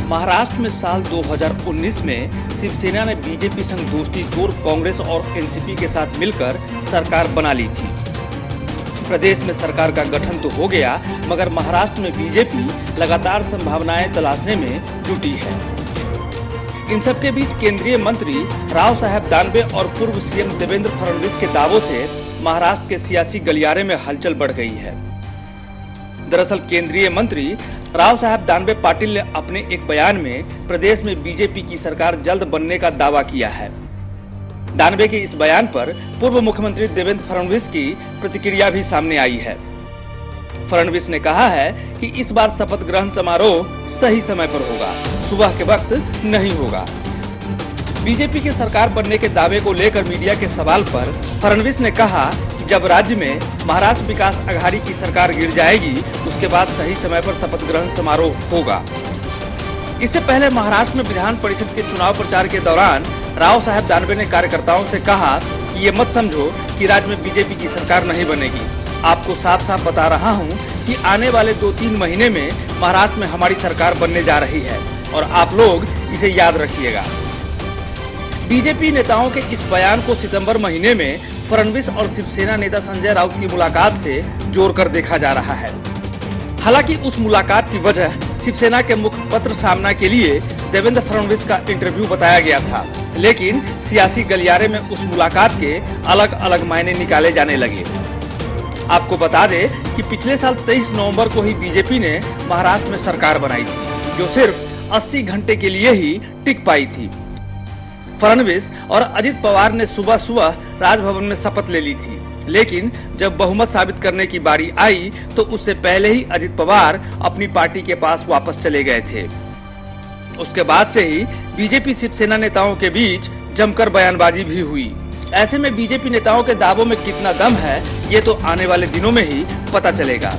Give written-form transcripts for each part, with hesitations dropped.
महाराष्ट्र में साल 2019 में शिवसेना ने बीजेपी संग दोस्ती तोड़ कांग्रेस और एनसीपी के साथ मिलकर सरकार बना ली थी। प्रदेश में सरकार का गठन तो हो गया, मगर महाराष्ट्र में बीजेपी लगातार संभावनाएं तलाशने में जुटी है। इन सबके बीच केंद्रीय मंत्री राव साहब दानवे और पूर्व सीएम देवेंद्र फडणवीस के दावों से महाराष्ट्र के सियासी गलियारे में हलचल बढ़ गई है। दरअसल केंद्रीय मंत्री राव साहब दानवे पाटिल ने अपने एक बयान में प्रदेश में बीजेपी की सरकार जल्द बनने का दावा किया है। दानवे के इस बयान पर पूर्व मुख्यमंत्री देवेंद्र फडणवीस की प्रतिक्रिया भी सामने आई है। फडणवीस ने कहा है कि इस बार शपथ ग्रहण समारोह सही समय पर होगा, सुबह के वक्त नहीं होगा। बीजेपी की सरकार बनने के दावे को लेकर मीडिया के सवाल पर फडणवीस ने कहा, जब राज्य में महाराष्ट्र विकास अघाड़ी की सरकार गिर जाएगी, उसके बाद सही समय पर शपथ ग्रहण समारोह होगा। इससे पहले महाराष्ट्र में विधान परिषद के चुनाव प्रचार के दौरान राव साहब दानवे ने कार्यकर्ताओं से कहा कि ये मत समझो कि राज्य में बीजेपी की सरकार नहीं बनेगी। आपको साफ साफ बता रहा हूं कि आने वाले 2-3 महीने में महाराष्ट्र में हमारी सरकार बनने जा रही है और आप लोग इसे याद रखिएगा। बीजेपी नेताओं के इस बयान को सितंबर महीने में फडणवीस और शिवसेना नेता संजय राउत की मुलाकात से जोड़कर देखा जा रहा है। हालांकि उस मुलाकात की वजह शिवसेना के मुखपत्र सामना के लिए देवेंद्र फडणवीस का इंटरव्यू बताया गया था, लेकिन सियासी गलियारे में उस मुलाकात के अलग अलग मायने निकाले जाने लगे। आपको बता दें कि पिछले साल 23 नवंबर को ही बीजेपी ने महाराष्ट्र में सरकार बनाई थी, जो सिर्फ 80 घंटे के लिए ही टिक पाई थी। फडणवीस और अजित पवार ने सुबह सुबह राजभवन में शपथ ले ली थी, लेकिन जब बहुमत साबित करने की बारी आई तो उससे पहले ही अजित पवार अपनी पार्टी के पास वापस चले गए थे। उसके बाद से ही बीजेपी शिवसेना नेताओं के बीच जमकर बयानबाजी भी हुई। ऐसे में बीजेपी नेताओं के दावों में कितना दम है, ये तो आने वाले दिनों में ही पता चलेगा।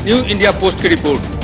न्यू इंडिया पोस्ट की रिपोर्ट।